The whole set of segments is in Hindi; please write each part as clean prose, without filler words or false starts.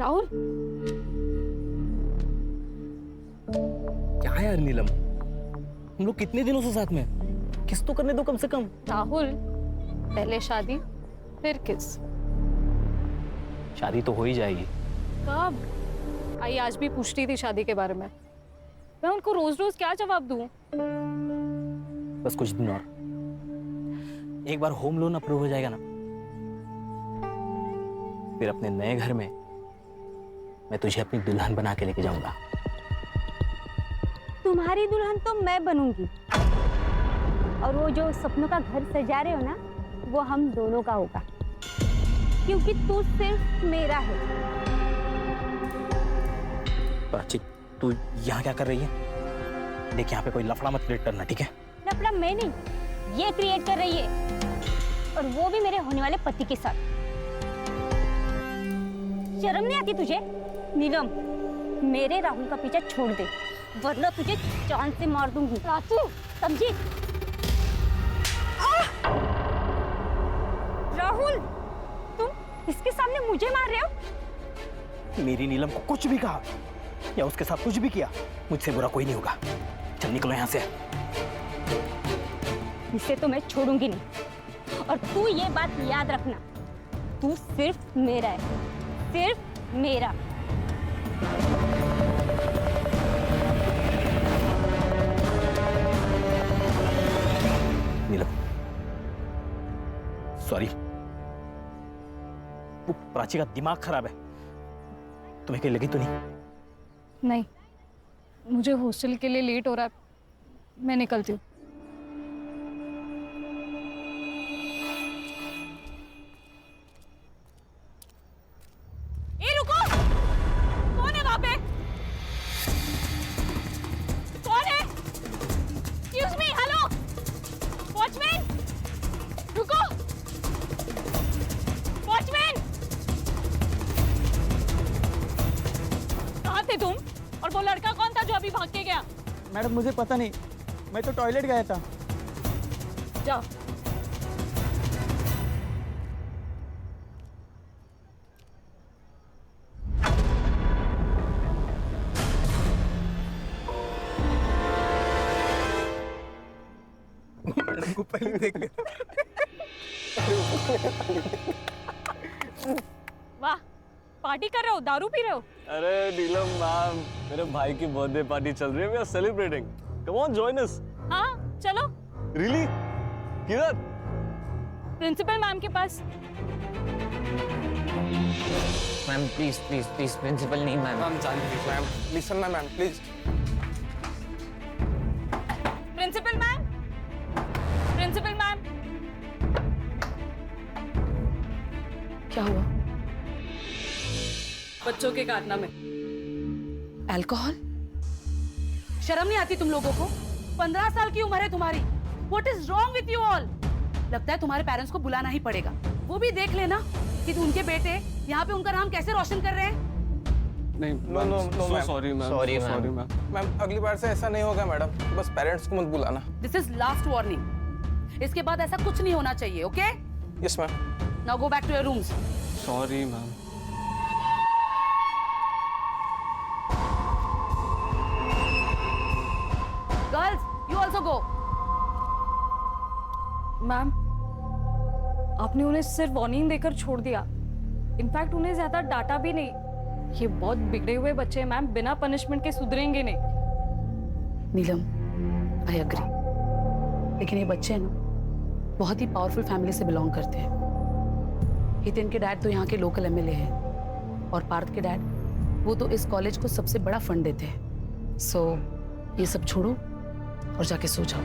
राहुल, क्या है यार नीलम, हम लोग कितने दिनों से साथ में, किस तो करने दो कम से कम। राहुल, पहले शादी फिर किस। शादी तो हो ही जाएगी। कब? आई आज भी पूछती थी शादी के बारे में। मैं उनको रोज रोज क्या जवाब दूं? बस कुछ दिन और, एक बार होम लोन अप्रूव हो जाएगा ना, फिर अपने नए घर में मैं तुझे अपनी दुल्हन बना के लेके जाऊंगा। तुम्हारी दुल्हन तो मैं बनूंगी, और वो जो सपनों का घर सजा रहे हो ना, वो हम दोनों का होगा, क्योंकि तू सिर्फ मेरा है। प्राची, तू यहाँ क्या कर रही है? देख, यहाँ पे कोई लफड़ा मत क्रिएट करना, ठीक है? लफड़ा मैं नहीं, ये क्रिएट कर रही है, और वो भी मेरे होने वाले पति के साथ। शर्म नहीं आती तुझे? नीलम, मेरे राहुल का पीछा छोड़ दे, वरना तुझे जान से मार दूंगी। प्राची, समझी? राहुल, तुम इसके सामने मुझे मार रहे हो? मेरी नीलम को कुछ भी कहा या उसके साथ कुछ भी किया, मुझसे बुरा कोई नहीं होगा। चल निकलो यहाँ से। इसे तो मैं छोड़ूंगी नहीं, और तू ये बात याद रखना, तू सिर्फ मेरा है, सिर्फ मेरा। नीलम, सॉरी, वो प्राची का दिमाग खराब है। तुम्हें कहीं लगी तो नहीं? नहीं, मुझे हॉस्टल के लिए लेट हो रहा है, मैं निकलती हूँ। ए रुको, कौन है वहां पे? कौन है? एक्सक्यूज मी, हेलो, वॉचमैन, रुको, वॉचमैन, कहाँ थे तुम? और वो लड़का कौन था जो अभी भाग के गया? मैडम मुझे पता नहीं, मैं तो टॉयलेट गया था। जाओ। मैडम को पहले देख ले। वाह, पार्टी कर रहे हो, दारू पी रहे हो? अरे नीलम मैम, मेरे भाई की बर्थडे पार्टी चल रही है, we are celebrating. Come on, join us. हाँ चलो। रियली? किधर? प्रिंसिपल मैम के पास। Ma'am please please please, principal नहीं ma'am. Ma'am Janvi, ma'am listen ना ma'am please. Principal ma'am, principal ma'am. क्या हुआ? बच्चों के कारनामे। अल्कोहल? शर्म नहीं आती तुम लोगों को? 15 साल की उम्र है तुम्हारी। What is wrong with you all? लगता है तुम्हारे पेरेंट्स को बुलाना ही पड़ेगा। वो भी देख लेना कि उनके बेटे यहाँ पे उनका नाम कैसे रोशन कर रहे हैं। नहीं, no sorry ma'am, Sorry, ma'am. Sorry ma'am. Ma'am अगली बार से ऐसा नहीं होगा मैडम, बस पेरेंट्स को मत बुलाना। This is last warning. इसके बाद ऐसा कुछ नहीं होना चाहिए, okay? Yes ma'am. Now go back to your rooms. Sorry ma'am. Girls, you also go. Ma'am, आपने उन्हें सिर्फ वार्निंग देकर छोड़ दिया। इनफैक्ट उन्हें ज्यादा डांटा भी नहीं। ये बहुत बिगड़े हुए बच्चे हैं मैम, बिना पनिशमेंट के सुधरेंगे नहीं। नीलम, आई एग्री, लेकिन ये बच्चे हैं ना, बहुत ही पावरफुल फैमिली से बिलोंग करते हैं। हितेन के डैड तो यहाँ के लोकल एमएलए हैं, और पार्थ के डैड, वो तो इस कॉलेज को सबसे बड़ा फंड देते हैं। सो ये सब छोड़ो और जाके सो जाओ।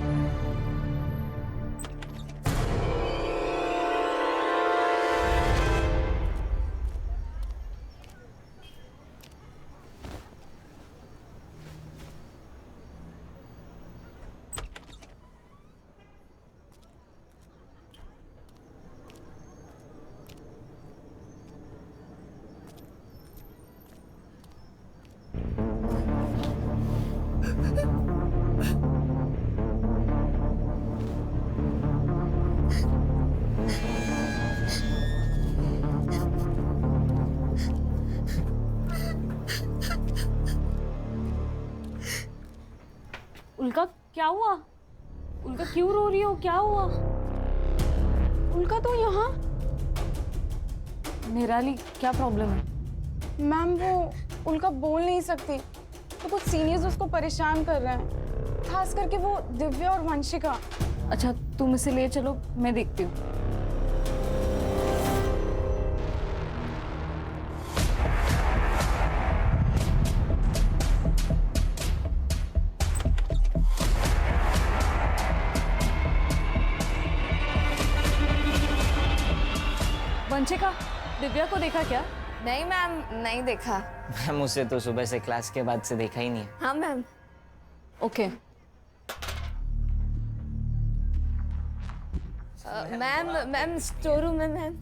क्या हुआ? उनका क्यों रो रही हो? क्या हुआ? उनका तो यहाँ निराली, क्या प्रॉब्लम है? मैम वो उनका बोल नहीं सकती, तो कुछ सीनियर्स उसको परेशान कर रहे हैं, खास करके वो दिव्या और वंशिका। अच्छा, तुम इसे ले चलो, मैं देखती हूँ। वंशिका, दिव्या को देखा क्या? नहीं मैम, नहीं देखा। मैम उसे तो सुबह से क्लास के बाद से देखा ही नहीं है। हाँ ma'am. Okay. Ma'am store room में ma'am.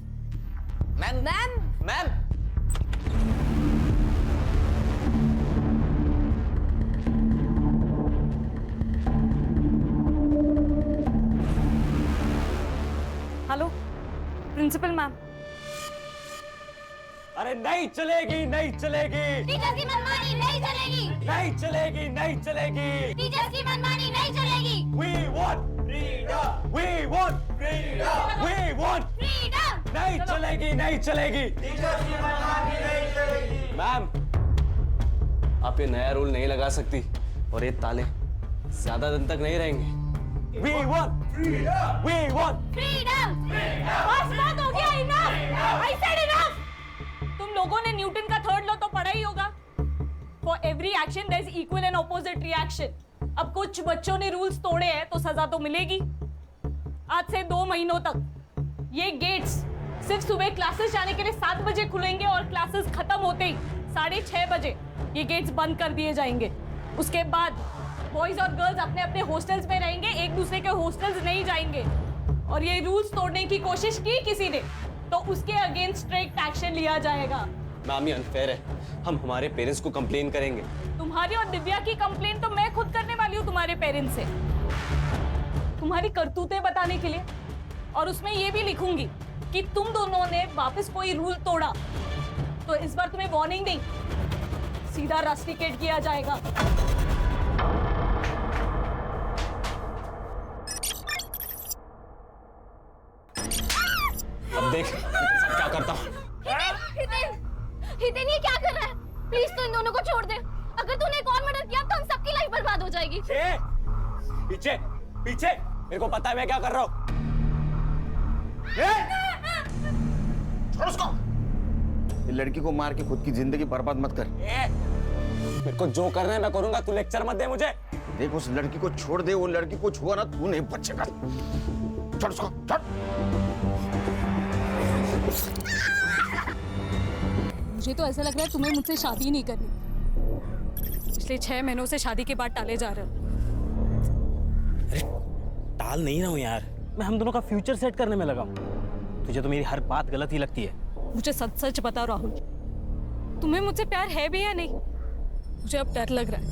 Ma'am ma'am ma'am hello principal ma'am. अरे नहीं चलेगी, नहीं चलेगी, टीचर की मनमानी नहीं चलेगी। नहीं चलेगी, नहीं चलेगी। टीचर की मनमानी नहीं चलेगी। We want freedom. We want freedom. We want freedom. नहीं चलेगी, नहीं चलेगी। मैम, आप ये नया रूल नहीं लगा सकती और ये ताले ज्यादा दिन तक नहीं रहेंगे। We want freedom. We want freedom. बस बात हो गया, इनफ। I said enough। तुम लोगों ने न्यूटन का थर्ड लॉ तो पढ़ा ही होगा। For every action there is equal and opposite reaction. अब कुछ बच्चों ने रूल्स तोड़े हैं तो सजा तो मिलेगी। आज से 2 महीनों तक ये गेट्स सिर्फ सुबह क्लासेस जाने के लिए 7 बजे खुलेंगे और क्लासेस खत्म होते ही 6:30 बजे ये गेट्स बंद कर दिए जाएंगे। उसके बाद बॉयज और गर्ल्स अपने अपने हॉस्टल्स में रहेंगे, एक दूसरे के हॉस्टल्स नहीं जाएंगे। और ये रूल्स तोड़ने की कोशिश की किसी ने तो उसके अगेंस्ट स्ट्रिक्ट एक्शन लिया जाएगा। मैम, ये अनफेयर है। हम हमारे पेरेंट्स को कंप्लेन करेंगे। तुम्हारी और दिव्या की कंप्लेन तो मैं खुद करने वाली हूँ तुम्हारे पेरेंट्स से, तुम्हारी करतूतें बताने के लिए। और उसमें ये भी लिखूंगी कि तुम दोनों ने वापस कोई रूल तोड़ा तो इस बार तुम्हें वार्निंग नहीं, सीधा रस्टिकेट किया जाएगा। अब देख क्या करता हूँ। हितेन ये क्या कर रहा है? प्लीज तो इन दोनों को छोड़ दे। अगर तूने एक और मर्डर किया तो हम सबकी लाइफ बर्बाद हो जाएगी। पीछे पीछे, मेरे को पता है मैं क्या कर रहा हूँ। छोड़ उसको। ये लड़की को मार के खुद की जिंदगी बर्बाद मत कर। मेरे को जो करना है मैं करूंगा, तू लेक्चर मत दे मुझे। देख उस लड़की को छोड़ दे, वो लड़की को छुआ ना तू नहीं बचेगा। छोड़ उसको, छोड़। मुझे तो ऐसा लग रहा है तुम्हें मुझसे शादी नहीं करनी। पिछले 6 महीनों से शादी के बाद टाले जा रहे हो। अरे टाल नहीं रहा हूँ यार, मैं हम दोनों का फ्यूचर सेट करने में लगा हूँ। तुझे तो मेरी हर बात गलत ही लगती है। मुझे सच सच बताओ राहुल, तुम्हें मुझसे प्यार है भी या नहीं? मुझे अब डर लग रहा है।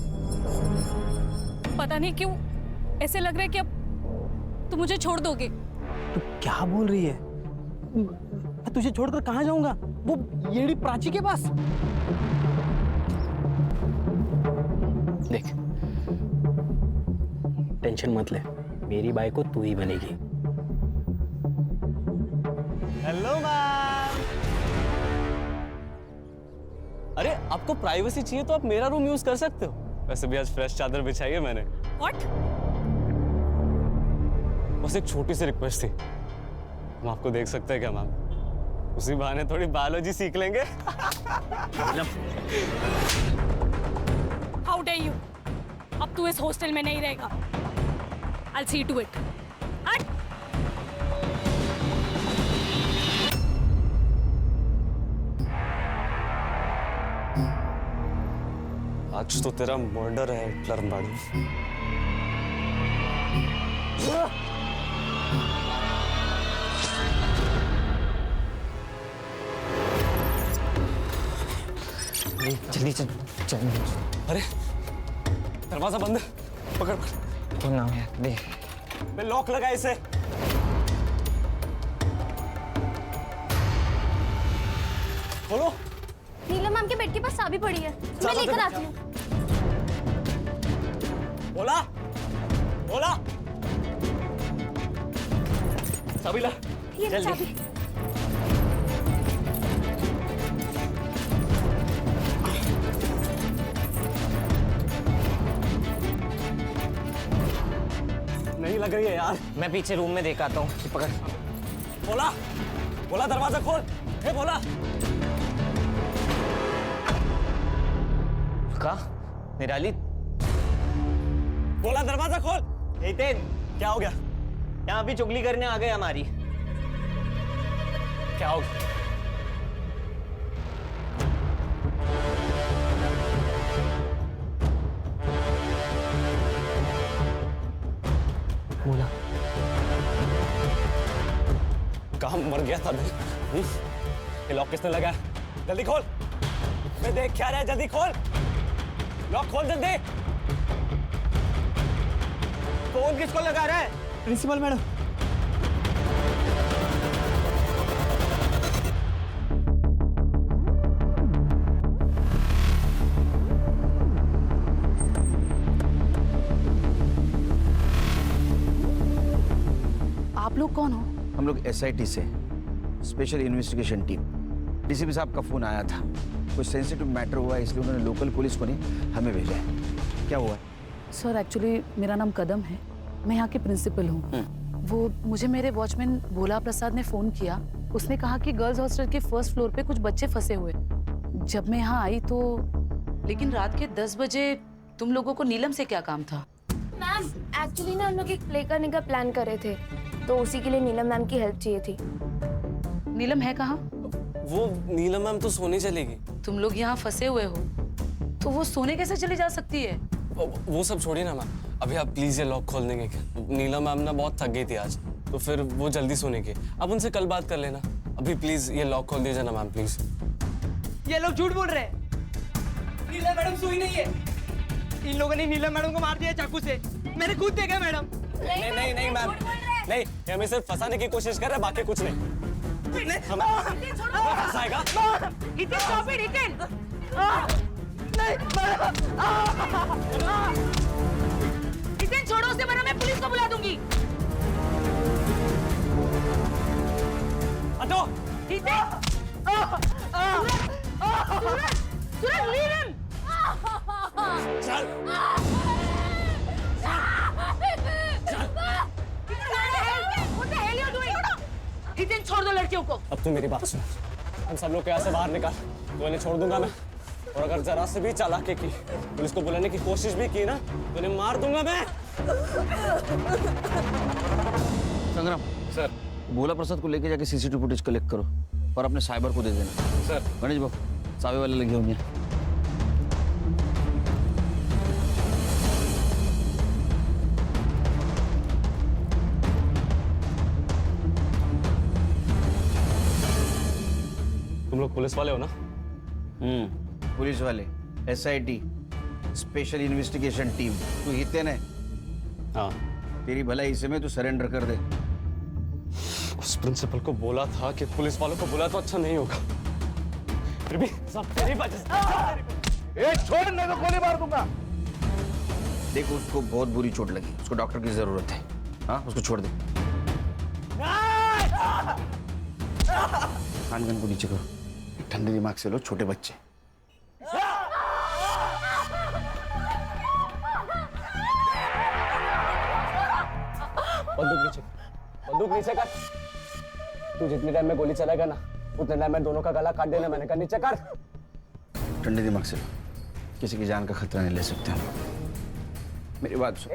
पता नहीं क्यों ऐसे लग रहा है कि अब तुम मुझे छोड़ दोगे। तू क्या बोल रही है? मैं तुझे छोड़कर कहाँ जाऊंगा? वो येड़ी प्राची के पास। देख, टेंशन मत ले, मेरी बाई को तू ही बनेगी। Hello ma'am. अरे आपको प्राइवेसी चाहिए तो आप मेरा रूम यूज कर सकते हो। वैसे भी आज फ्रेश चादर बिछाई है मैंने। What? बस एक छोटी सी रिक्वेस्ट थी, हम आपको देख सकते हैं क्या मैम? उसी बहाने थोड़ी बायोलॉजी सीख लेंगे। How dare you? अब तू इस हॉस्टल में नहीं रहेगा। I'll see to it. हट! आज तो तेरा मर्डर है हिटलर मैडम। जल्दी चल चल। अरे दरवाजा बंद, पकड़। कौन नाम है? दे। मैं लॉक लगा इसे। खोलो। नीलम मैम के बेड के पास चाबी पड़ी है, मैं लेकर आती हूँ। बोला बोला चाबी ला ये जल्दी। चाबी। नहीं लग रही है यार। मैं पीछे रूम में देख आता हूँ। पकड़। बोला बोला दरवाजा खोल। ए बोला कहा निराली? बोला दरवाजा खोल। हितेन, क्या हो गया? यहाँ भी चुगली करने आ गए हमारी। क्या हो गया? बोला कहाँ मर गया था मैं? ये लॉक किसने लगाया? जल्दी खोल। मैं देख क्या रहा है, जल्दी खोल। लॉक खोल जल्दी। फोन किसको लगा रहा है? Principal madam. आप लोग कौन हो? हम लोग एसआईटी से, स्पेशल इन्वेस्टिगेशन टीम। डीसीपी साहब का फोन आया था, कुछ सेंसिटिव मैटर हुआ है, इसलिए उन्होंने लोकल पुलिस को नहीं हमें भेजा है। क्या हुआ? सर एक्चुअली मेरा नाम कदम है, मैं यहाँ की प्रिंसिपल हूँ। वो मुझे मेरे वॉचमैन भोला प्रसाद ने फोन किया। उसने कहा कि गर्ल्स हॉस्टल के फर्स्ट फ्लोर पे कुछ बच्चे फंसे हुए। जब मैं यहाँ आई तो लेकिन रात के 10 बजे तुम लोगों को नीलम से क्या काम था? मैम एक्चुअली ना हम लोग एक प्ले करने का प्लान कर रहे थे, तो उसी के लिए नीलम मैम की हेल्प चाहिए थी। नीलम है कहाँ? वो नीलम मैम तो सोने चलेगी। तुम लोग यहाँ फंसे हुए हो तो वो सोने कैसे चली जा सकती है? वो सब छोड़िए ना मैम, अभी आप प्लीज ये लॉक खोल देंगे क्या? नीलम मैम ना बहुत थक गई थी आज, तो फिर वो जल्दी सोने की। आप उनसे कल बात कर लेना। अभी प्लीज ये लॉक खोल दीजिए ना मैम, प्लीज। ये लोग झूठ बोल रहे हैं। नीलम मैडम सोई नहीं है। इन लोगों ने नीलम मैडम को मार दिया चाकू से। मैंने खुद देखा मैडम। नहीं मैम, नहीं, ये हमें सिर्फ फंसाने की कोशिश कर रहे हैं, बाकी कुछ नहीं। फंसाएगा? छोड़ो उसे वरना मैं पुलिस को बुला दूंगी। हटो। चल। हितेन छोड़ दो लड़कियों को। अब तू मेरी बात सुन, हम सब लोग को यहाँ से बाहर निकाल, तो इन्हें छोड़ दूंगा मैं। और अगर जरा से भी चालाकी की, पुलिस को बुलाने की कोशिश भी की ना, तो इन्हें मार दूंगा मैं। संग्राम सर। भोला प्रसाद को लेके जाके सीसीटीवी फुटेज कलेक्ट करो और अपने साइबर को दे देना। सर। गणेश बाबू सावे वाले लगे होंगे। तुम लोग पुलिस वाले हो ना? पुलिस वाले, एसआईटी, स्पेशल इन्वेस्टिगेशन टीम। तू हितेन है? हाँ। तेरी भलाई इसे में तू सरेंडर कर दे। उस प्रिंसिपल को बोला था कि पुलिस वालों को बुला तो अच्छा नहीं होगा, फिर भी सब तेरी वजह से। छोड़ नहीं तो गोली मार दूंगा। देखो उसको बहुत बुरी चोट लगी, उसको डॉक्टर की जरूरत है। हाँ उसको छोड़ दे। कान को नीचे करो, ठंडे दिमाग से लो, छोटे बच्चे। बंदूक नीचे कर। तू जितनी टाइम में गोली चलाएगा ना, उतने टाइम में दोनों का गला काट देना। मैंने कहा नीचे कर। ठंडे दिमाग से लो, किसी की जान का खतरा नहीं ले सकते हम। मेरी बात सुन।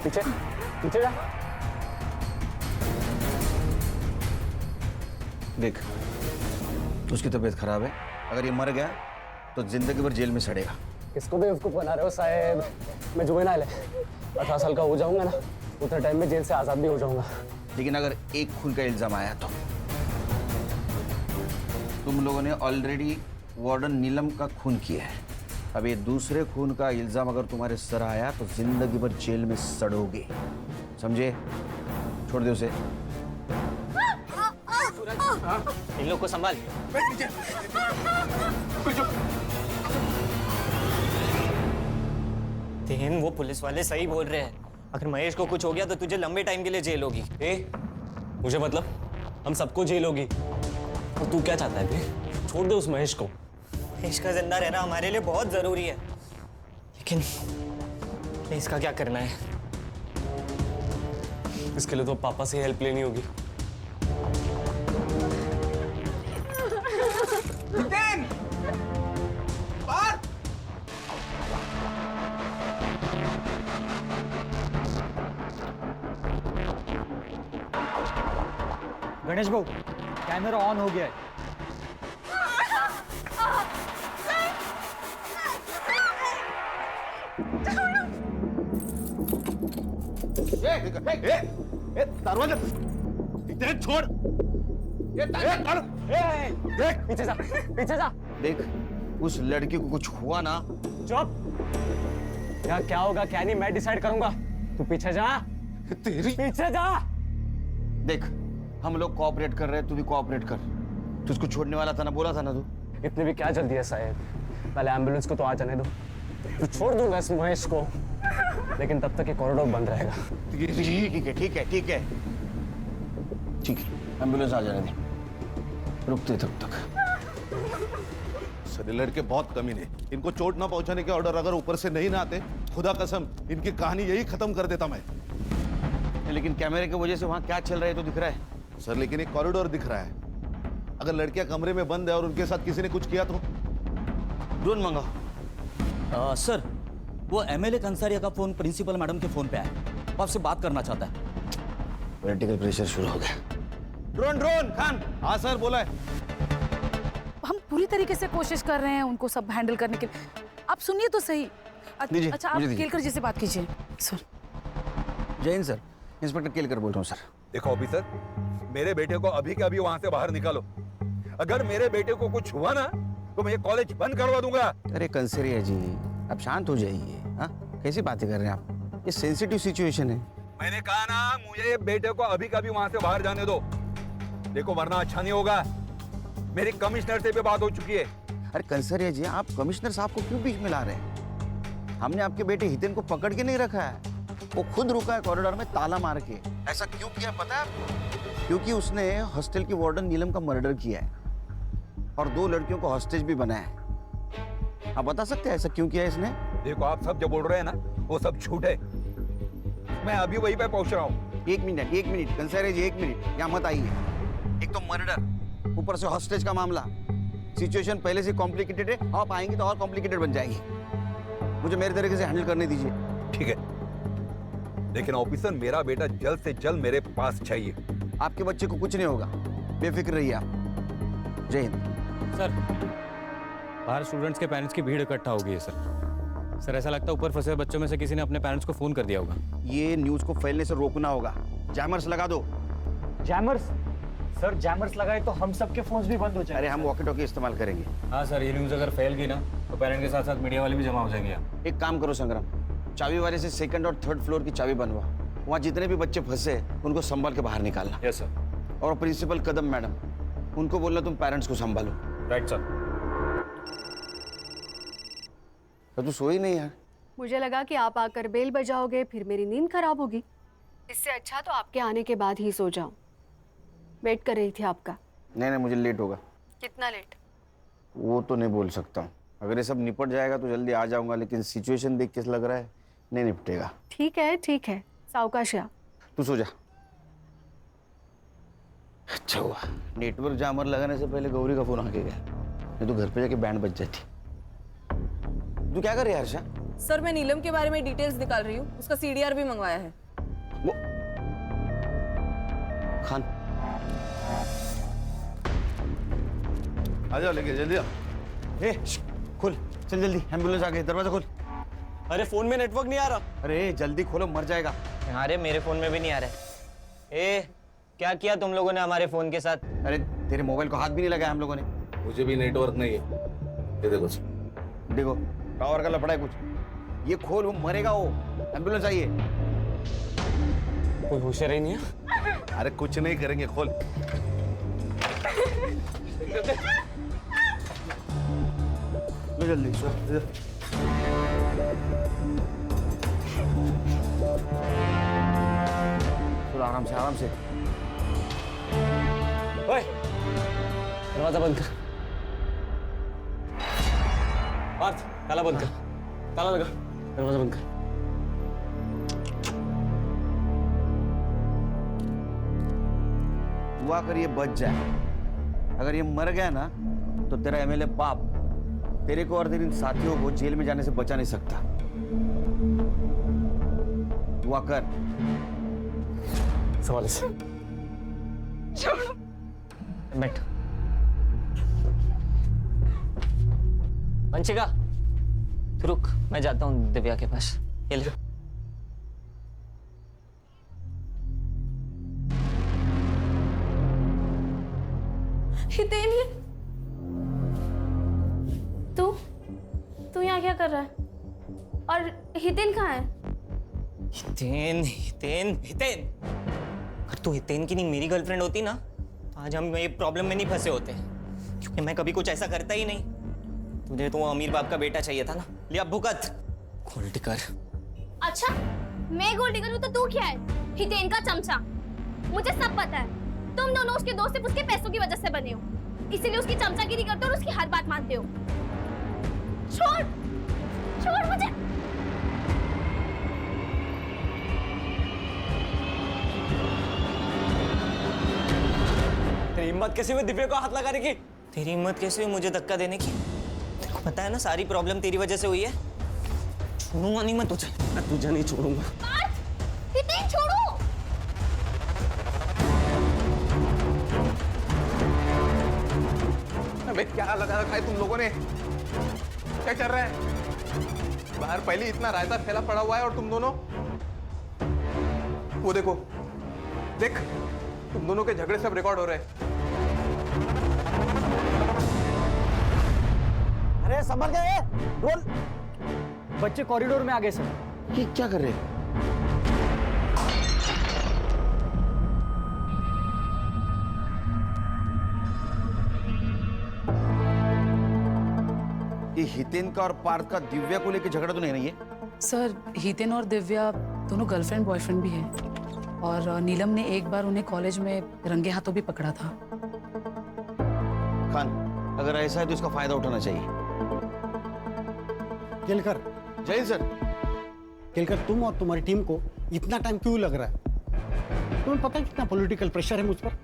पीछे पीछे जा। देख उसकी तबीयत खराब है, अगर ये मर गया तो जिंदगी भर जेल में सड़ेगा। किसको बेवकूफ बना रहे हो साहब? मैं जुवेनाइल है, 18 साल का हो जाऊंगा ना, उतने टाइम में जेल से आजाद भी हो जाऊंगा। लेकिन अगर एक खून का इल्जाम आया तो तुम लोगों ने ऑलरेडी वार्डन नीलम का खून किया है। अब ये दूसरे खून का इल्जाम अगर तुम्हारे सर आया तो जिंदगी भर जेल में सड़ोगे, समझे? छोड़ दे उसे। इन लोग को संभाल। तेन वो पुलिस वाले सही बोल रहे हैं, अगर महेश को कुछ हो गया तो तुझे लंबे टाइम के लिए जेल होगी। मुझे मतलब हम सबको जेल होगी। और तू क्या चाहता है बे? छोड़ दे उस महेश को। महेश का जिंदा रहना हमारे लिए बहुत जरूरी है, लेकिन इसका क्या करना है? इसके लिए तो पापा से हेल्प लेनी होगी। गणेश भाऊ, कैमरा ऑन हो गया है। दरवाजा इधर छोड़। देख पीछे जा, पीछे जा। देख, उस लड़की को कुछ हुआ ना। चुप। क्या होगा क्या नहीं मैं डिसाइड करूंगा। तू पीछे जा, तेरी पीछे जा। देख, हम लोग कोऑपरेट कर रहे हैं, तू भी कोऑपरेट कर। तू उसको छोड़ने वाला था ना, बोला था ना तू। इतनी भी क्या जल्दी है शायद, पहले एम्बुलेंस को तो आ जाने दो। तू छोड़ दूंगा इस महेश को, लेकिन तब तक ये कॉरिडोर बंद रहेगा। ठीक है, ठीक है, ठीक है, ठीक है। एम्बुलेंस आ जाने दे, रुकते तब तक। सर, लड़के बहुत कमीने, इनको चोट ना पहुंचाने के ऑर्डर अगर ऊपर से नहीं ना आते, खुदा कसम इनकी कहानी यही खत्म कर देता मैं। लेकिन कैमरे की वजह से वहाँ क्या चल रहा है तो दिख रहा है। सर, लेकिन एक कॉरिडोर दिख रहा है। अगर लड़कियां कमरे में बंद है और उनके साथ किसी ने कुछ किया तो ड्रोन मंगाओ। सर, वो एमएलए कंसारिया का फोन प्रिंसिपल मैडम के फोन पे आया, वो आपसे बात करना चाहता है। पॉलिटिकल प्रेशर शुरू हो गया। ड्रोन खान। हाँ सर, बोला है। हम पूरी तरीके से कोशिश कर रहे हैं उनको सब हैंडल करने के लिए। आप सुनिए तो सही। अच्छा, आप केलकर जी से बात कीजिए। सर। जय हिंद सर, इंस्पेक्टर केलकर बोल रहा हूँ सर। देखो ऑफिसर, मेरे बेटे को अभी के अभी वहां से बाहर निकालो। अगर मेरे बेटे को कुछ हुआ ना तो मैं ये कॉलेज बंद करवा दूंगा। अरे कंसरिया जी, आप शांत हो जाइए। हाँ, कैसी बातें कर रहे हैं आप? ये सेंसिटिव सिचुएशन है। मैंने कहा ना, मुझे बेटे को अभी कभी वहां से बाहर जाने दो। देखो, वरना अच्छा नहीं होगा। मेरी कमिश्नर से भी बात हो चुकी है। अरे कंसरिया जी, आप कमिश्नर साहब को क्यों बीच में ला रहे हैं? हमने आपके बेटे हितेन को पकड़ के नहीं रखा है, वो खुद रुका है कॉरिडोर में ताला मार के। ऐसा क्यों किया पता है आपको? क्योंकि उसने हॉस्टल की वार्डन नीलम का मर्डर किया है और 2 लड़कियों को हॉस्टेज भी बनाया है। आप बता सकते हैं ऐसा क्यों किया इसने? देखो, आप सब जो बोल रहे हैं ना, वो सब झूठ है। मैं अभी वहीं पे पहुंच रहा हूँ। एक मिनट कंसरिया जी, 1 मिनट यहाँ मत आइए। एक तो मर्डर, ऊपर से हॉस्टेज का मामला। सिचुएशन पहले से कॉम्प्लिकेटेड है, आप आएंगे तो और कॉम्प्लिकेटेड बन जाएगी। मुझे मेरे तरीके से हैंडल करने दीजिए। ठीक है, लेकिन ऑफिसर, मेरा बेटा जल्द से जल्द मेरे पास चाहिए। आपके बच्चे को कुछ नहीं होगा, बेफिक्र रहिए आप। जय हिंद। सर, बाहर स्टूडेंट्स के पेरेंट्स की भीड़ इकट्ठा हो गई है सर। ऐसा लगता है ऊपर फंसे बच्चों में से किसी ने अपने पेरेंट्स को फोन कर दिया होगा। ये न्यूज को फैलने से रोकना होगा। जैमर्स लगा दो। जैमर्स? सर, जैमर्स लगाए तो हम सबके फोन्स भी बंद हो जाएंगे। अरे, हम वॉकी टॉकी इस्तेमाल करेंगे। हाँ सर, ये न्यूज़ अगर फैल गई ना तो पेरेंट के साथ साथ मीडिया वाले भी जमा हो जाएंगे यहाँ। एक काम करो संग्राम, चाबी वाले से 2nd और 3rd फ्लोर की चाबी बनवा। वहाँ जितने भी बच्चे फंसे उनको संभाल के बाहर निकालना। Yes sir. और प्रिंसिपल कदम मैडम, उनको बोलना तुम पेरेंट्स को संभालो। Right sir. तो तू सोई नहीं यार? मुझे लगा कि आप आकर बेल बजाओगे, फिर मेरी नींद खराब होगी। इससे अच्छा तो आपके आने के बाद ही सो जाऊं। वेट कर रही थी आपका। नहीं, मुझे लेट होगा। कितना लेट? वो तो नहीं बोल सकता हूँ। अगर ये सब निपट जाएगा तो जल्दी आ जाऊंगा, लेकिन सिचुएशन देख के लग रहा है नहीं निपटेगा। ठीक है, सावकाश या। तू सो जा। अच्छा हुआ नेटवर्क जामर लगाने से पहले गौरी का फोन आके गया, नहीं तो घर पे जाके बैंड बज जाती। तू क्या कर रही है हर्षा? सर, मैं नीलम के बारे में डिटेल्स निकाल रही हूँ। उसका सीडीआर भी मंगवाया है। वो खान, आ जाओ, लेके जल्दी आओ। खोल, चल जल्दी, एम्बुलेंस आ गई, दरवाजा खोल। अरे फोन में नेटवर्क नहीं आ रहा। अरे जल्दी खोलो, मर जाएगा। अरे मेरे फोन में भी नहीं आ रहा है। क्या किया तुम लोगों ने हमारे फोन के साथ? अरे तेरे मोबाइल को हाथ भी नहीं लगाया हम लोगों ने। मुझे भी नेटवर्क नहीं है। ये देखो टावर का लफड़ा है कुछ। ये खोल, वो मरेगा वो। एम्बुलेंस आइए। कोई होशियार ही नहीं है। अरे कुछ नहीं करेंगे, खोल। जल्दी चलो आराम से आराम से। ओए, दरवाजा बंद कर। पार्थ, ताला बंद कर। ताला लगा, दरवाजा बंद कर। दुआ कर ये बच जाए। अगर ये मर गया ना तो तेरा एमएलए बाप तेरे को और तेरे इन साथियों को जेल में जाने से बचा नहीं सकता। दुआ कर। सवाल से छोड़ो। बैठ। वंशिका, तू रुक, मैं जाता हूँ दिव्या के पास। ये ले। हितेन, तू यहाँ क्या कर रहा है? और हितेन कहाँ है? हितेन, हितेन, हितेन। अगर तू हितेन की नहीं मेरी गर्लफ्रेंड होती ना तो आज हम ये प्रॉब्लम में नहीं फंसे होते, क्योंकि मैं कभी कुछ ऐसा करता ही नहीं। तुझे तो वो अमीर बाप का बेटा चाहिए था ना, लिया भुगत। गोल्ड कर। अच्छा, मैं गोल्डी करूँ तो तू क्या है? हितेन का चमचा। मुझे सब पता है। तुम दोनों उसके दोस्त सिर्फ उसके पैसों की वजह से बने हो, इसीलिए उसकी चमचागिरी करते हो और उसकी हर बात मानते हो। छोड़, छोड़ मुझे। तेरी हिम्मत कैसे हुई दिव्या को हाथ लगाने की? तेरी हिम्मत कैसे हुई मुझे धक्का देने की? तेरे को पता है ना सारी प्रॉब्लम तेरी वजह से हुई है। छोड़ूंगा नहीं मैं तुझे, मैं तुझे नहीं छोड़ूंगा। हितेन छोड़ो। अबे क्या लगा रखा है तुम लोगों ने? क्या चल रहा है बाहर? पहले इतना रायता फैला पड़ा हुआ है और तुम दोनों वो देखो, देख तुम दोनों के झगड़े सब रिकॉर्ड हो रहे हैं। अरे संभल गए, रोल। बच्चे कॉरिडोर में आ गए सर। ये क्या कर रहे हैं? ये हितेन का और पार्थ का दिव्या को लेकर झगड़ा तो नहीं है? सर, हितेन और दिव्या दोनों गर्लफ्रेंड बॉयफ्रेंड भी हैं और नीलम ने एक बार उन्हें कॉलेज में रंगे हाथों भी पकड़ा था। खान, अगर ऐसा है तो इसका फायदा उठाना चाहिए। केलकर। जय सर। केलकर, तुम और तुम्हारी टीम को इतना टाइम क्यों लग रहा है? तुम्हें पता है कितना पॉलिटिकल प्रेशर है मुझ पर?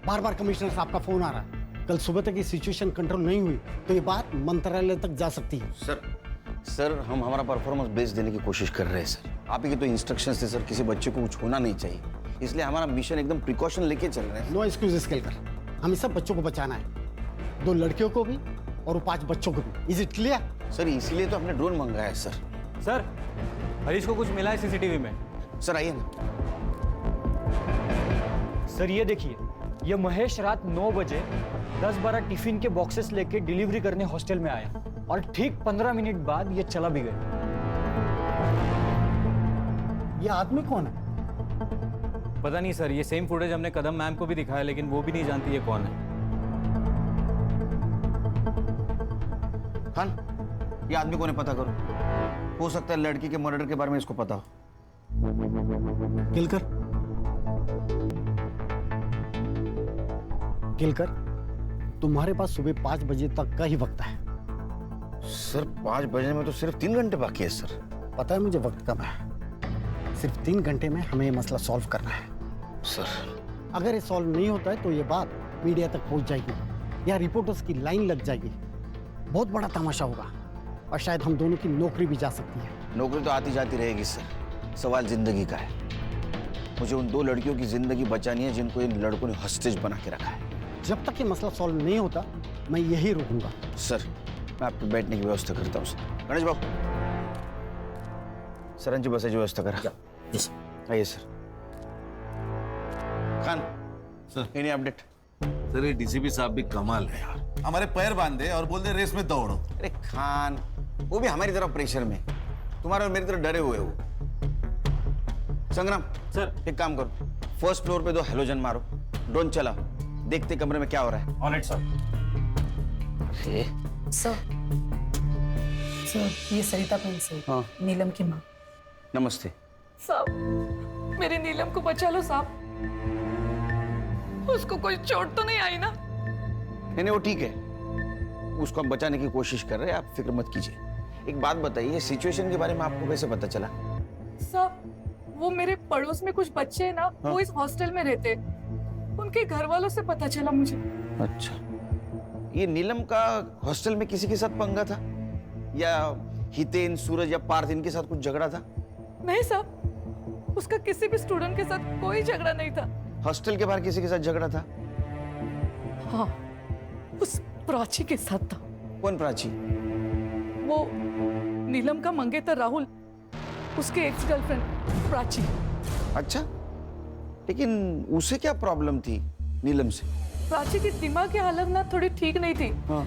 बार बार कमिश्नर साहब का फोन आ रहा है। कल सुबह तक ये सिचुएशन कंट्रोल नहीं हुई तो ये बात मंत्रालय तक जा सकती है। सर हम हमारा परफॉर्मेंस बेस्ट देने की कोशिश कर रहे हैं सर। आप ही के तो इंस्ट्रक्शंस थे सर, किसी बच्चे को कुछ होना नहीं चाहिए, इसलिए हमारा मिशन एकदम प्रिकॉशन लेके चल रहे हैं। नो एक्सक्यूजेस केलकर, हमें सब बच्चों को बचाना है, 2 लड़कियों को भी और 5 बच्चों को भी। Is it clear? सर इसीलिए तो हमने ड्रोन मंगाया है सर। सर, हरीश को कुछ मिला है सीसीटीवी में? सर आइए ना। सर ये देखिए, ये महेश रात 9 बजे 10-12 टिफिन के बॉक्सेस लेके डिलीवरी करने हॉस्टल में आया और ठीक 15 मिनट बाद ये चला भी गया। ये आदमी कौन है? पता नहीं सर, ये सेम फुटेज हमने कदम मैम को भी दिखाया लेकिन वो भी नहीं जानती ये कौन है। खान, ये आदमी कौन है पता करो, हो सकता है लड़की के मर्डर के बारे में इसको पता हो। केलकर, केलकर, तुम्हारे पास सुबह 5 बजे तक का ही वक्त है। सर 5 बजे में तो सिर्फ 3 घंटे बाकी है सर। पता है मुझे वक्त कम है, सिर्फ 3 घंटे में हमें ये मसला सॉल्व करना है। सर अगर ये सॉल्व नहीं होता है तो ये बात मीडिया तक पहुंच जाएगी या रिपोर्टर्स की लाइन लग जाएगी, बहुत बड़ा तमाशा होगा और शायद हम दोनों की नौकरी भी जा सकती है। नौकरी तो आती जाती रहेगी सर, सवाल जिंदगी का है। मुझे उन 2 लड़कियों की जिंदगी बचानी है जिनको इन लड़कों ने हॉस्टेज बना के रखा है। जब तक ये मसला सॉल्व नहीं होता मैं यही रुकूंगा। सर मैं आपको बैठने की व्यवस्था करता हूँ सर। गणेश बाबू, सर जी बस व्यवस्था करा। आइए सर। खान सर, इन्हें अपडेट। सर ये डीसीपी साहब भी कमाल है यार, हमारे पैर बांधे और बोल दे रेस में दौड़ो। अरे खान, वो भी हमारी तरफ प्रेशर में, तुम्हारे और मेरी तरफ डरे हुए हो। संग्राम सर, एक काम करो, फर्स्ट फ्लोर पे 2 हेलोजन मारो, ड्रोन चलाओ, देखते कमरे में क्या हो रहा है। Alright sir. सर, ये सरिता प्रिंस है, नीलम की माँ। नमस्ते। सब मेरी नीलम को बचा लो साहब, उसको कोई चोट तो नहीं आई ना? नहीं वो ठीक है, उसको हम बचाने की कोशिश कर रहे हैं, आप फिक्र मत कीजिए। एक बात बताइए, सिचुएशन के बारे में आपको कैसे पता चला? साहब वो मेरे पड़ोस में कुछ बच्चे हैं ना, वो इस हॉस्टल में रहते हैं। उनके घर वालों से पता चला मुझे। अच्छा, ये नीलम का हॉस्टल में किसी के साथ पंगा था या हितेन, सूरज या पार्थ इनके साथ कुछ झगड़ा था? नहीं साहब, उसका किसी भी स्टूडेंट के साथ कोई झगड़ा नहीं था। हॉस्टल के बाहर किसी के साथ झगड़ा था? हाँ, उस प्राची के साथ था। कौन प्राची? वो नीलम का मंगेतर राहुल, उसके एक्स गर्लफ्रेंड प्राची। अच्छा, लेकिन उसे क्या प्रॉब्लम थी नीलम से? प्राची की दिमाग की हालत ना थोड़ी ठीक नहीं थी। हाँ।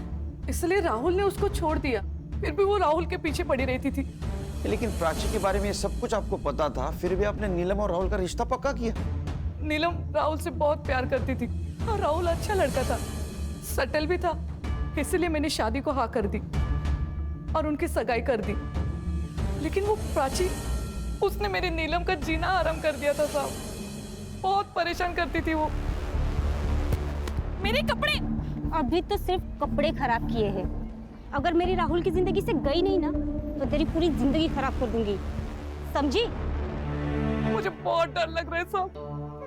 इसलिए राहुल ने उसको छोड़ दिया, फिर भी वो राहुल के पीछे पड़ी रहती थी। लेकिन प्राची के बारे में ये सब कुछ आपको पता था, फिर भी आपने नीलम और राहुल का रिश्ता पक्का किया? नीलम राहुल से बहुत प्यार करती थी और राहुल अच्छा लड़का था, सटल भी था, इसलिए मैंने शादी को हाँ कर दी और उनकी सगाई कर दी। लेकिन वो प्राची, उसने मेरी नीलम का जीना आराम कर दिया था साहब, बहुत परेशान करती थी वो। मेरे कपड़े अभी तो सिर्फ कपड़े खराब किए हैं, अगर मेरी राहुल की जिंदगी से गई नहीं ना तो तेरी पूरी जिंदगी खराब कर दूंगी, समझी? मुझे बहुत डर लग रहा है साहब,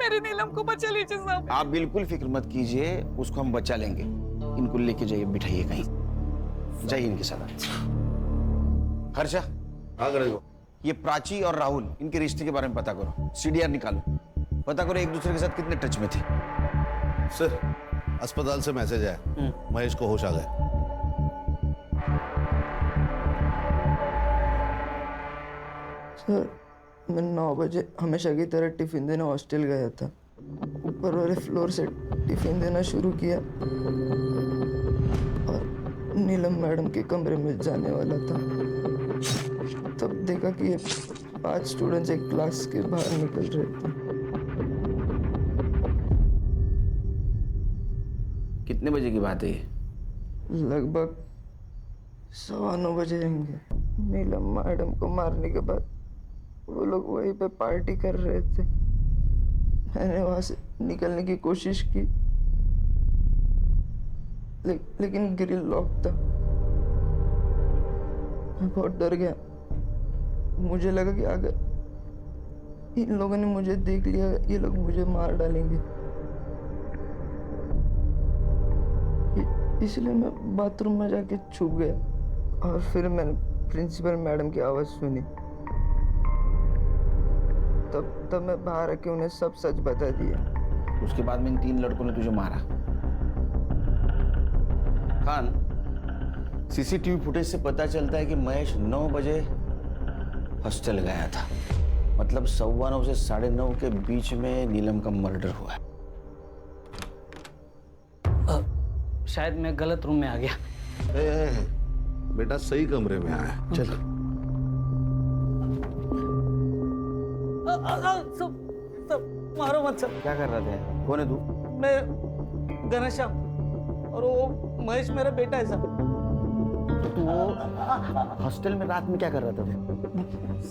मेरी नीलम को बचा लीजिए साहब। आप बिल्कुल फिक्र मत कीजिए, उसको हम बचा लेंगे। इनको लेके जाइए, बिठाइए कहीं, जाइए इनके साथ। हर्षा, ये प्राची और राहुल, इनके रिश्ते के बारे में पता करो, सीडीआर निकालो, पता करो एक दूसरे के साथ कितने टच में थे। सर, अस्पताल से मैसेज आया, महेश को होश आ गए। सर, मैं 9 बजे हमेशा की तरह टिफिन देने हॉस्टल गया था। ऊपर वाले फ्लोर से टिफिन देना शुरू किया और नीलम मैडम के कमरे में जाने वाला था, तब देखा कि ये 5 स्टूडेंट्स एक क्लास के बाहर निकल रहे थे। कितने बजे की बात है ये? लगभग 9:15 बजे रहेंगे। नीलम मैडम को मारने के बाद वो लोग वहीं पे पार्टी कर रहे थे। मैंने वहां से निकलने की कोशिश की, लेकिन ग्रिल लॉक था। मैं बहुत डर गया, मुझे लगा कि अगर इन लोगों ने मुझे देख लिया, ये लोग मुझे मार डालेंगे। इसलिए मैं बाथरूम में जाके छुप गया और फिर मैंने प्रिंसिपल मैडम की आवाज़ सुनी। तब मैं बाहर आके उन्हें सब सच बता दिया। उसके बाद में इन 3 लड़कों ने तुझे मारा। खान, सीसीटीवी फुटेज से पता चलता है कि महेश 9 बजे हॉस्टल गया था, मतलब 9:15 से 9:30 के बीच में नीलम का मर्डर हुआ है। शायद मैं गलत रूम में आ गया। बेटा सही कमरे में आया, चल। सब मारो मत सब। क्या कर रहे थे? कौन है तू? मैं घनश्याम और वो महेश मेरा बेटा है सब। तो वो हॉस्टल में रात में क्या कर रहा था?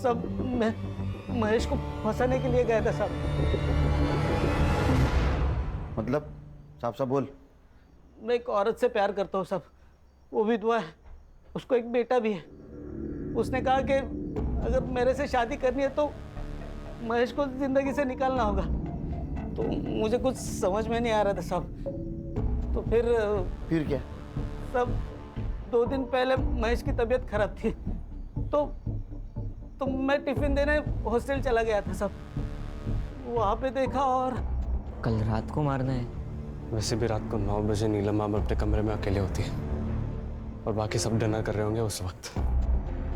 सब मैं महेश को फंसाने के लिए गया था सब। मतलब साफ साफ बोल। मैं एक औरत से प्यार करता हूँ सब, वो विधवा है, उसको एक बेटा भी है। उसने कहा कि अगर मेरे से शादी करनी है तो महेश को जिंदगी से निकालना होगा। तो मुझे कुछ समझ में नहीं आ रहा था सब। तो फिर क्या? सब 2 दिन पहले महेश की तबीयत खराब थी, तो मैं टिफिन देने हॉस्टल चला गया था सब। वहाँ पे देखा और कल रात को मारना है। वैसे भी रात को 9 बजे नीलम मैम अपने कमरे में अकेले होती है और बाकी सब डिनर कर रहे होंगे उस वक्त।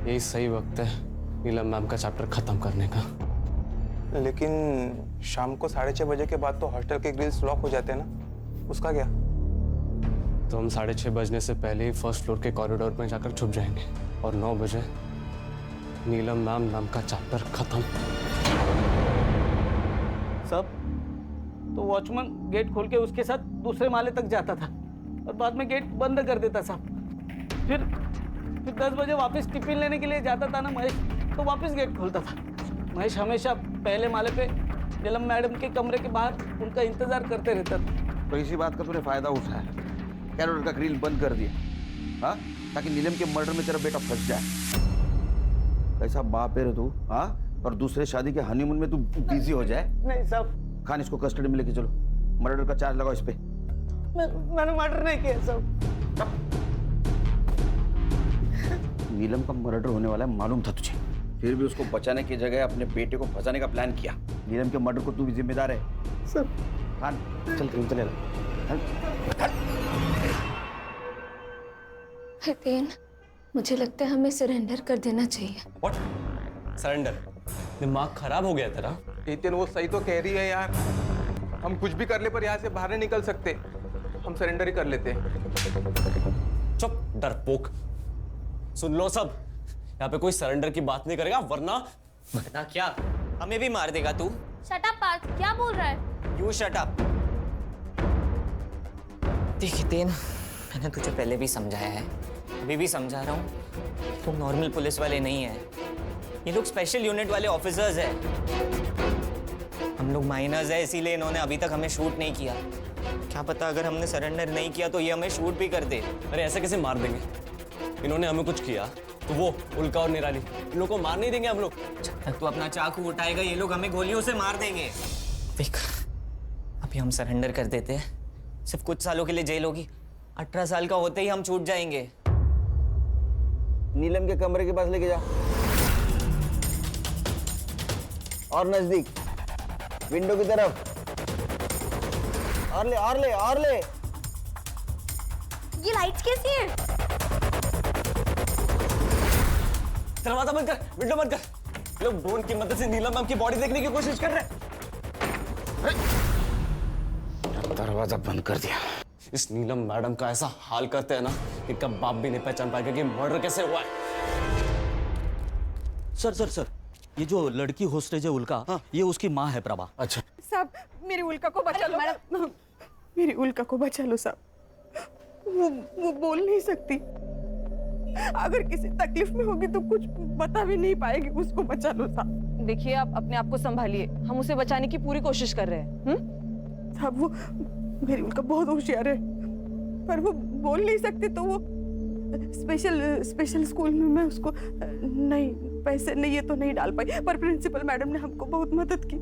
यही सही वक्त है नीलम मैम का चैप्टर खत्म करने का। लेकिन शाम को 6:30 बजे के बाद तो हॉस्टल के ग्रिल्स लॉक हो जाते हैं ना, उसका क्या? तो हम 6:30 बजने से पहले ही फर्स्ट फ्लोर के कॉरिडोर में जाकर छुप जाएंगे और 9 बजे नीलम मैम नाम का चैप्टर खत्म। सब तो वॉचमैन गेट खोल के उसके साथ दूसरे माले तक जाता था और बाद में गेट बंद कर देता साहब। फिर 10 बजे वापस टिफिन लेने के लिए जाता था ना महेश, तो वापस गेट खोलता था। महेश हमेशा पहले माले पे नीलम मैडम के कमरे के बाहर उनका इंतजार करते रहता था। तो इसी बात का तूने फायदा उठाया, कैरोल का ग्रिल बंद कर दिया, हाँ, ताकि नीलम के मर्डर में तेरा बेटा फंस जाए। कैसा बाप है रे तू, हाँ? और दूसरे शादी के हनीमून में तू बिजी हो जाए। नहीं साहब, खान इसको कस्टडी में लेके चलो, मर्डर का चार्ज लगाओ इस पे। मैंने मर्डर नहीं किया साहब। नीलम का मर्डर होने वाला है मालूम था तुझे, फिर भी उसको बचाने की जगह अपने बेटे को फंसाने का प्लान किया। नीलम के मर्डर को तू भी जिम्मेदार है सर। खान चल चले हितेन, मुझे लगता है हमें सरेंडर कर देना चाहिए। व्हाट? सरेंडर? दिमाग खराब हो गया तेरा? हितेन वो सही तो कह रही है यार, हम कुछ भी कर ले पर यहाँ से बाहर नहीं निकल सकते। हम सरेंडर ही कर लेते हैं। चुप डरपोक। सुन लो सब, यहाँ पे कोई सरेंडर की बात नहीं करेगा वरना क्या हमें भी मार देगा तू? शट अप पार्थ, क्या बोल रहा है? You shut up. देख हितेन, मैंने तुझे पहले भी समझाया है, अभी भी समझा रहा हूँ, तुम नॉर्मल पुलिस वाले नहीं है, ये लोग स्पेशल यूनिट वाले ऑफिसर्स हैं। हम लोग माइनर्स हैं, इसीलिए इन्होंने अभी तक हमें शूट नहीं किया। क्या पता अगर हमने सरेंडर नहीं किया तो ये हमें शूट भी कर दे। अरे ऐसे कैसे मार देंगे? इन्होंने हमें कुछ किया तो वो उल्का और निराली इन लोगों को मार नहीं देंगे हम लोग। जब तक तू अपना चाकू उठाएगा ये लोग हमें गोलियों से मार देंगे। देख, अभी हम सरेंडर कर देते हैं, सिर्फ कुछ सालों के लिए जेल होगी, 18 साल का होते ही हम छूट जाएंगे। नीलम के कमरे के पास लेके जा, और नजदीक विंडो की तरफ, और ले और ले और ले। ये लाइट्स कैसी है? दरवाजा बंद कर, विंडो बंद कर। लोग ड्रोन की मदद से नीलम मैम की बॉडी देखने की कोशिश कर रहे हैं। दरवाजा बंद कर दिया। इस नीलम मैडम का ऐसा हाल करते हैं ना कि कब बाप भी नहीं पहचान पाएगा कि मर्डर कैसे हुआ है। सर, ये जो लड़की होस्टेज है उल्का, हाँ, ये उसकी माँ है प्रभा। अच्छा साहब, मेरी उल्का को बचा लो। मैडम, मेरी उल्का को बचा लो साहब, वो बोल नहीं सकती, अगर किसी तकलीफ में होगी तो कुछ बता भी नहीं पाएगी, उसको बचा लो साहब। देखिए, आप अपने आप को संभालिए, हम उसे बचाने की पूरी कोशिश कर रहे हैं। साहब, वो मेरी उल्का बहुत होशियार है, पर वो बोल नहीं सकती, तो वो स्पेशल स्कूल में मैं उसको नहीं, पैसे नहीं ये तो नहीं डाल पाई, पर प्रिंसिपल मैडम ने हमको बहुत मदद की,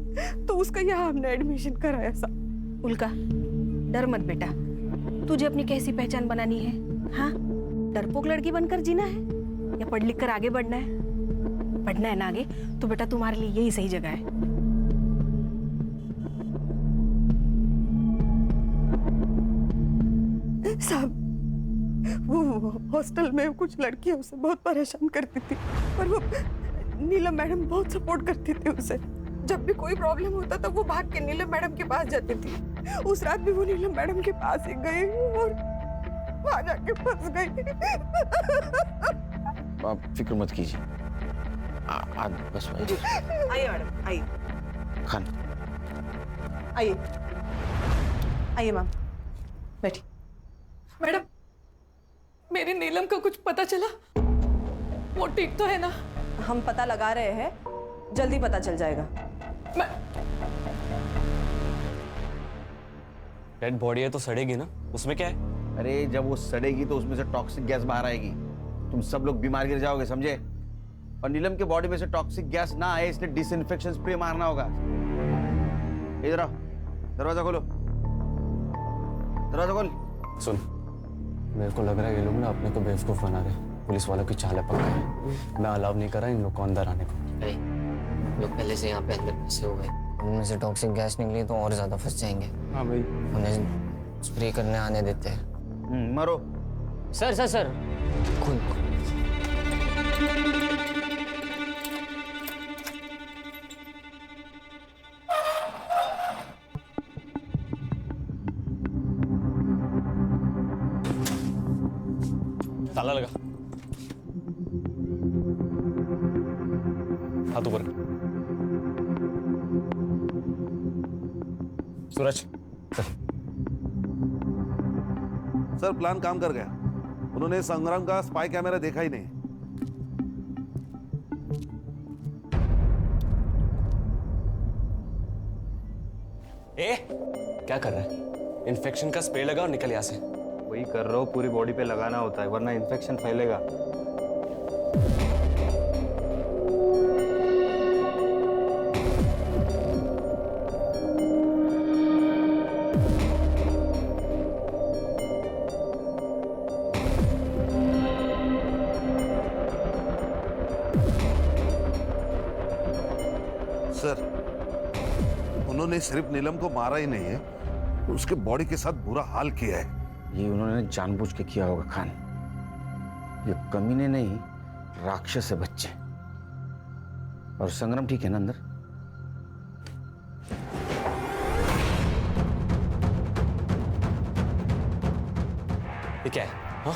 तो उसका यहाँ हमने एडमिशन कराया साहब। उल्का, डर मत बेटा, तुझे अपनी कैसी पहचान बनानी है? हाँ, डरपोक लड़की बनकर जीना है या पढ़ लिख कर आगे बढ़ना है? बढ़ना है ना आगे, तो बेटा तुम्हारे लिए यही सही जगह है। साहब, वो हॉस्टल में कुछ लड़कियां उसे बहुत परेशान करती थी, पर वो नीलम मैडम बहुत सपोर्ट करती थी उसे। जब भी कोई प्रॉब्लम होता था वो भाग के नीलम मैडम के पास जाती थी। उस रात भी वो नीलम मैडम के पास ही गई और वहां जाके फंस गई। आप फिक्र मत कीजिए, बस आइए मैडम, आइए। खान आइए, आइए मैम, बैठी। मैडम, मेरी नीलम का कुछ पता चला? वो ठीक तो है ना? हम पता लगा रहे हैं, जल्दी पता चल जाएगा। डेड बॉडी है तो सड़ेगी ना, उसमें क्या है? अरे जब वो सड़ेगी तो उसमें से टॉक्सिक गैस बाहर आएगी, तुम सब लोग बीमार गिर जाओगे, समझे? और नीलम के बॉडी में से टॉक्सिक गैस ना आए इसलिए डिसइंफेक्शन स्प्रे मारना होगा। इधर आओ, दरवाजा खोलो, दरवाजा खोल। सुन, मेरे को लग रहा है ये लोग ना अपने को बेवकूफ बना रहे हैं, पुलिस वालों की चाल पक्का है। मैं अलाउ नहीं कर रहा इन लोग को अंदर आने को। लोग पहले से यहाँ पे अंदर फंसे हुए, उनमें से टॉक्सिक गैस निकली तो और ज्यादा फंस जाएंगे। हाँ भाई, उन्हें स्प्रे करने आने देते हैं। मारो। सर खुल। ताला लगा, हाथ ऊपर। सूरज सर, प्लान काम कर गया। उन्होंने संग्राम का स्पाई कैमरा देखा ही नहीं। ए, क्या कर रहा है? इन्फेक्शन का स्प्रे लगा और निकल यहाँ से। वही कर रहा हूँ, पूरी बॉडी पे लगाना होता है वरना इन्फेक्शन फैलेगा। सर, उन्होंने सिर्फ नीलम को मारा ही नहीं है, उसके बॉडी के साथ बुरा हाल किया है। ये उन्होंने जानबूझ के किया होगा खान। ये कमीने नहीं, राक्षस है बच्चे। और संग्राम ठीक है ना अंदर? ये क्या है? हाँ?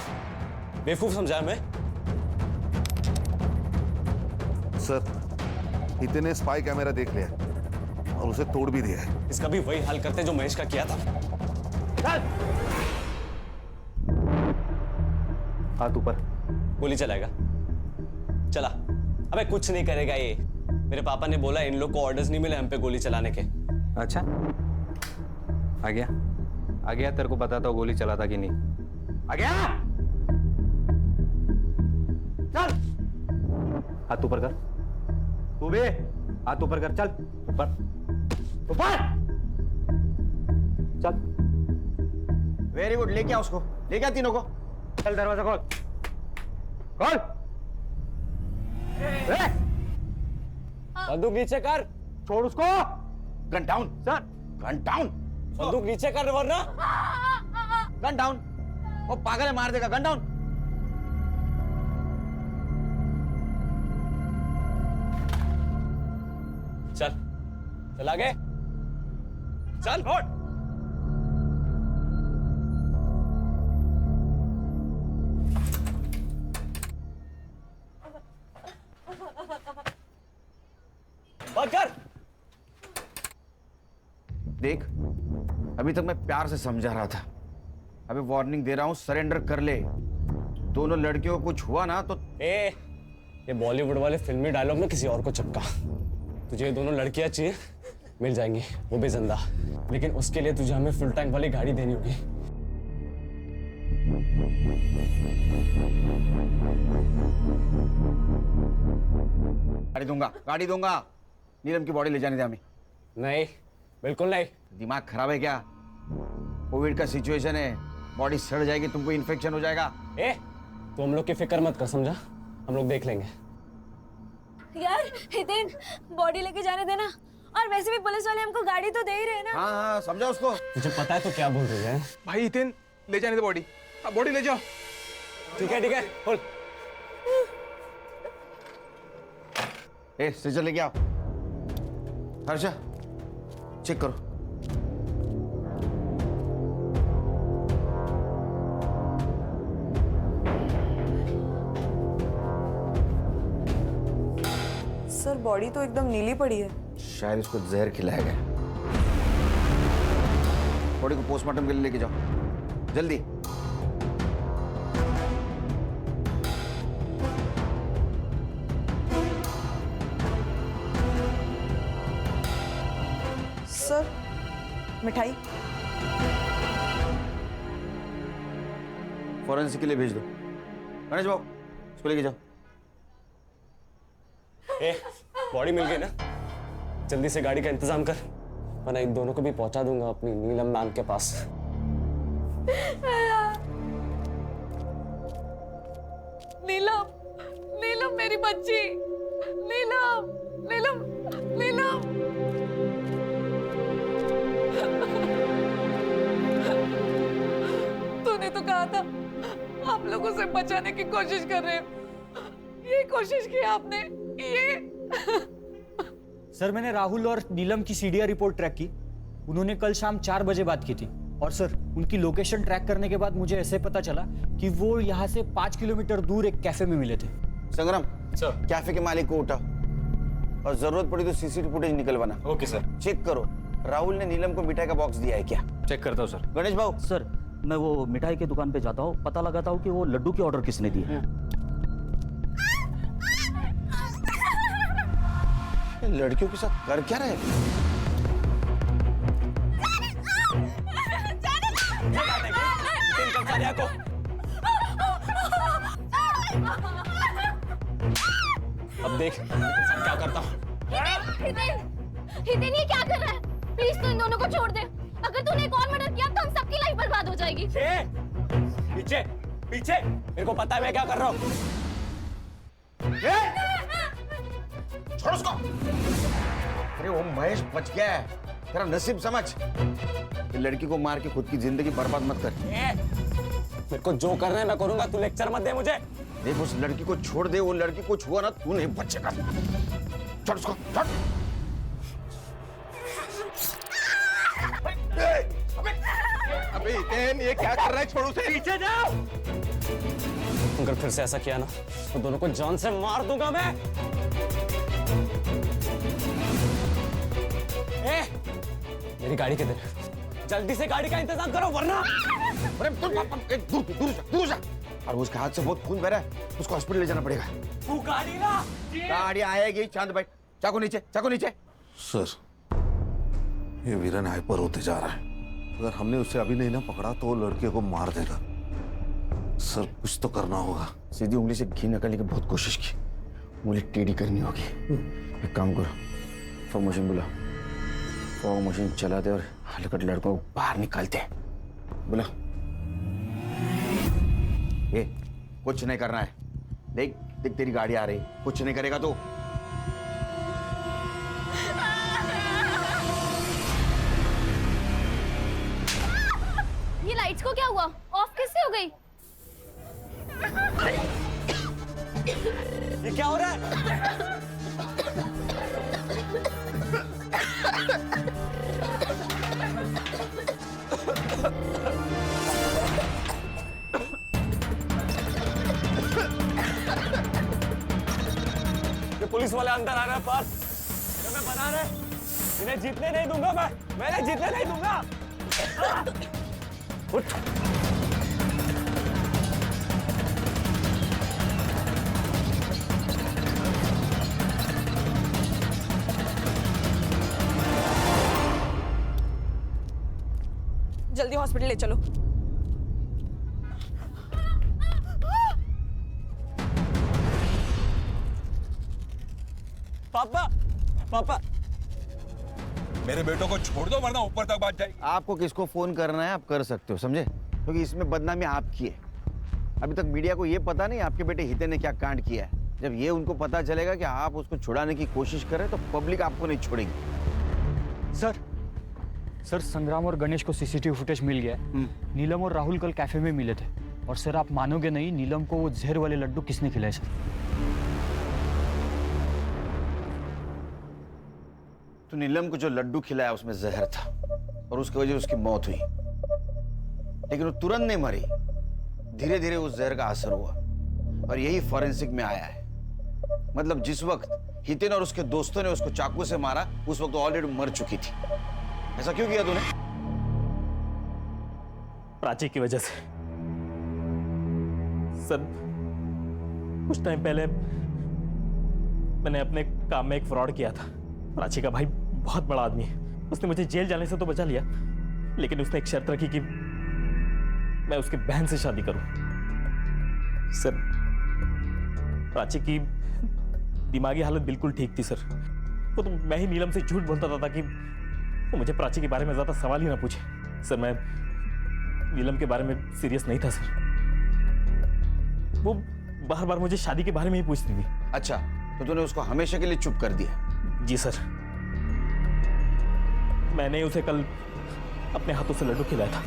बेवकूफ समझा मैं? सर, हितेन ने स्पाई कैमरा देख लिया और उसे तोड़ भी दिया है। इसका भी वही हाल करते जो महेश का किया था। हाथ ऊपर। गोली चलाएगा? चला। अबे कुछ नहीं करेगा ये। मेरे पापा ने बोला इन लोग को ऑर्डर्स नहीं मिले हम पे गोली चलाने के। अच्छा, आ गया आ गया, तेरे को बताता हूँ गोली चलाता कि नहीं। आ गया, चल हाथ ऊपर कर। तू भी हाथ ऊपर कर, चल ऊपर ऊपर चल। वेरी गुड, लेके आ उसको, लेके आ तीनों को। चल दरवाजा खोल खोल। बंदूक नीचे कर। छोड़ उसको। Gun down sir, gun down. बंदूक नीचे कर वरना। Gun down. वो पागल है, मार देगा। Gun down. चल चल आगे चल। फोड़। बंद कर। देख, अभी तक मैं प्यार से समझा रहा था, अभी वार्निंग दे रहा हूं, सरेंडर कर ले। दोनों लड़कियों को कुछ हुआ ना तो ये बॉलीवुड वाले फिल्मी डायलॉग में किसी और को चिपका। तुझे ये दोनों लड़कियां चाहिए, मिल जाएंगी, वो भी जिंदा। लेकिन उसके लिए तुझे हमें फुल टैंक वाली गाड़ी देनी होगी। गाड़ी दूंगा। नीलम की बॉडी ले जाने दे हमें। नहीं, बिल्कुल नहीं। दिमाग खराब है क्या? कोविड का सिचुएशन है, बॉडी सड़ जाएगी, तुमको इन्फेक्शन हो जाएगा। तो हम लोग की फिक्र मत कर, समझा? हम लोग देख लेंगे। यार हितेन, बॉडी लेके जाने देना। और वैसे भी पुलिस वाले हमको गाड़ी तो दे ही रहे ना। हाँ हाँ, समझा उसको। तुझे पता है तो क्या बोल रही है? भाई हितेन, ले जाने दे बॉडी। अब बॉडी ले जाओ। ठीक है बोल। स्ट्रेचर लेके आओ। हर्षा, चेक करो। सर, बॉडी तो एकदम नीली पड़ी है। शायद इसको जहर खिलाया गया। बॉडी को पोस्टमार्टम के लिए लेके जाओ, जल्दी। सर, मिठाई। फॉरेंसिक के लिए भेज दो। गणेश बाबू, इसको लेके जाओ। बॉडी मिल गई ना? जल्दी से गाड़ी का इंतजाम कर, वरना इन दोनों को भी पहुंचा दूंगा अपनी नीलम मैम के पास। नीलम, नीलम मेरी बच्ची, नीलम, नीलम, नीलम। तूने तो कहा था आप लोगों से बचाने की कोशिश कर रहे हो। ये कोशिश की आपने, ये। सर, मैंने राहुल और नीलम की सीडीआर रिपोर्ट ट्रैक की। उन्होंने कल शाम 4 बजे बात की थी। और सर, उनकी लोकेशन ट्रैक करने के बाद मुझे ऐसे पता चला कि वो यहाँ से 5 किलोमीटर दूर एक कैफे में मिले थे। संग्राम, सर, कैफे के मालिक को उठाओ और जरूरत पड़ी तो सीसीटीवी फुटेज निकलवाना। Okay sir. चेक करो, राहुल ने नीलम को मिठाई का बॉक्स दिया है क्या? चेक करता हूँ सर। गणेश भाऊ। सर, मैं वो मिठाई की दुकान पे जाता हूँ, पता लगाता हूँ कि वो लड्डू की ऑर्डर किसने दी है। लड़कियों के साथ कर क्या रहे? आर्या को। अब देख क्या करता हूँ। हितेन ये क्या कर रहा है? प्लीज तू इन दोनों को छोड़ दे। अगर तूने एक और मर्डर किया तो हम सबकी लाइफ बर्बाद हो जाएगी। पीछे पीछे, मेरे को पता है मैं क्या कर रहा हूँ। छोड़ उसको। अरे वो महेश बच गया है, तेरा नसीब समझ। ये लड़की को मार के खुद की जिंदगी बर्बाद मत कर। मेरे को जो करना है मैं करूंगा, तू लेक्चर मत दे मुझे। देख उस लड़की को छोड़ दे, वो लड़की को छुआ ना तू नहीं बचेगा। छोड़ उसको, छोड़। अबे हितेन ये क्या कर रहा है? छोड़ उसे। पीछे जाओ। अगर फिर से ऐसा किया ना तो दोनों को जान से मार दूंगा मैं। मेरी गाड़ी किधर है? जल्दी से गाड़ी का इंतजाम करो वरना। अरे दूर जा। और उसके हाथ से बहुत खून बह रहा है, उसको हॉस्पिटल ले जाना पड़ेगा। तू गाड़ी ला। गाड़ी आएगी। चांद भाई चाकू नीचे, चाकू नीचे। सर ये वीरन हाइपर होते जा रहा है। अगर हमने उसे अभी नहीं ना पकड़ा तो वो लड़के को मार देगा। सर कुछ तो करना होगा। सीधी उंगली से घी निकालने की बहुत कोशिश की, उंगली टेढ़ी करनी होगी। एक काम करो, फॉग मशीन बुला। फॉग मशीन चला दे और हलकट लड़कों को बाहर निकालते हैं। बुला। ए, कुछ नहीं करना है। देख देख तेरी गाड़ी आ रही, कुछ नहीं करेगा तो। ये लाइट्स को क्या हुआ? ऑफ कैसे हो गई? ये क्या हो रहा है? ये पुलिस वाले अंदर आ रहे हैं पास। मैं बना रहे, इन्हें जीतने नहीं दूंगा मैंने जीतने नहीं दूंगा। उठ। जल्दी हॉस्पिटल ले चलो। पापा पापा मेरे बेटों को छोड़ दो वरना ऊपर तक बात जाएगी। आपको किसको फोन करना है आप कर सकते हो, समझे? क्योंकि इसमें बदनामी आपकी है। अभी तक मीडिया को ये पता नहीं आपके बेटे हितेन ने क्या कांड किया है। जब ये उनको पता चलेगा कि आप उसको छुड़ाने की कोशिश कर रहे हैं तो पब्लिक आपको नहीं छोड़ेगी। सर संग्राम और गणेश को सीसीटीवी फुटेज मिल गया है। नीलम और राहुल कल कैफे में मिले थे और सर आप मानोगे नहीं, नीलम को वो जहर वाले लड्डू किसने खिलाए सर? तो नीलम को जो लड्डू खिलाया उसमें जहर था और उसकी वजह से उसकी मौत हुई, लेकिन वो तुरंत नहीं मरी। धीरे धीरे उस जहर का असर हुआ और यही फॉरेंसिक में आया है। मतलब जिस वक्त हितेन और उसके दोस्तों ने उसको चाकू से मारा उस वक्त वो ऑलरेडी मर चुकी थी। ऐसा क्यों किया तूने? प्राची की वजह से। सर कुछ टाइम पहले मैंने अपने काम में एक फ्रॉड किया था। प्राची का भाई बहुत बड़ा आदमी है, उसने मुझे जेल जाने से तो बचा लिया, लेकिन उसने एक शर्त रखी कि मैं उसकी बहन से शादी करूं। सर प्राची की दिमागी हालत बिल्कुल ठीक थी सर। वो तो मैं ही नीलम से झूठ बोलता था ताकि वो मुझे प्राची के बारे में ज्यादा सवाल ही ना पूछे। सर मैं नीलम के बारे में सीरियस नहीं था सर। वो बार बार मुझे शादी के बारे में ही पूछती थी। अच्छा तो तूने उसको हमेशा के लिए चुप कर दिया? जी सर, मैंने उसे कल अपने हाथों से लड्डू खिलाया था।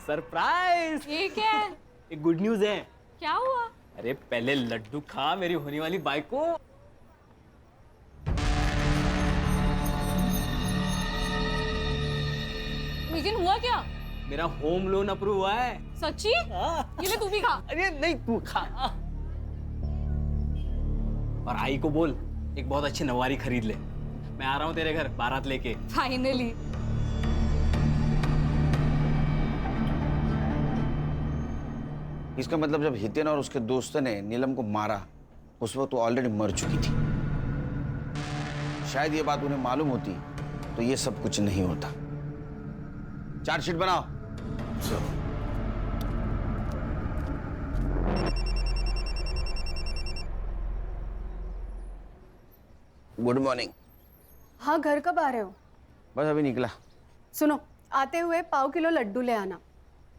सरप्राइज! ये क्या है? एक गुड न्यूज है। क्या हुआ? अरे पहले लड्डू खा मेरी होने वाली बाइक को। लेकिन हुआ क्या? मेरा होम लोन अप्रूव हुआ है। सच्ची? ये ले तू भी खा। अरे नहीं तू खा। और आई को बोल एक बहुत अच्छी नवारी खरीद ले। मैं आ रहा हूँ तेरे घर बारात लेके। फाइनली। इसका मतलब जब हितेन और उसके दोस्तों ने नीलम को मारा उस वक्त वो ऑलरेडी मर चुकी थी। शायद ये बात उन्हें मालूम होती तो ये सब कुछ नहीं होता। चार्जशीट बनाओ। Good morning. हाँ, घर कब आ रहे हो? बस अभी निकला। सुनो, आते हुए 1.5 किलो लड्डू ले आना।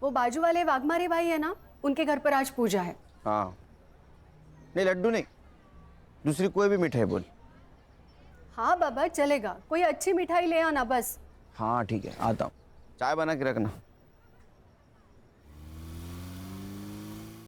वो बाजू वाले वाघमारे भाई है ना, उनके घर पर आज पूजा है। हाँ, नहीं लड्डू नहीं, दूसरी कोई भी मिठाई बोल। हाँ बाबा चलेगा, कोई अच्छी मिठाई ले आना बस। हाँ ठीक है, आता हूँ। चाय बना के रखना।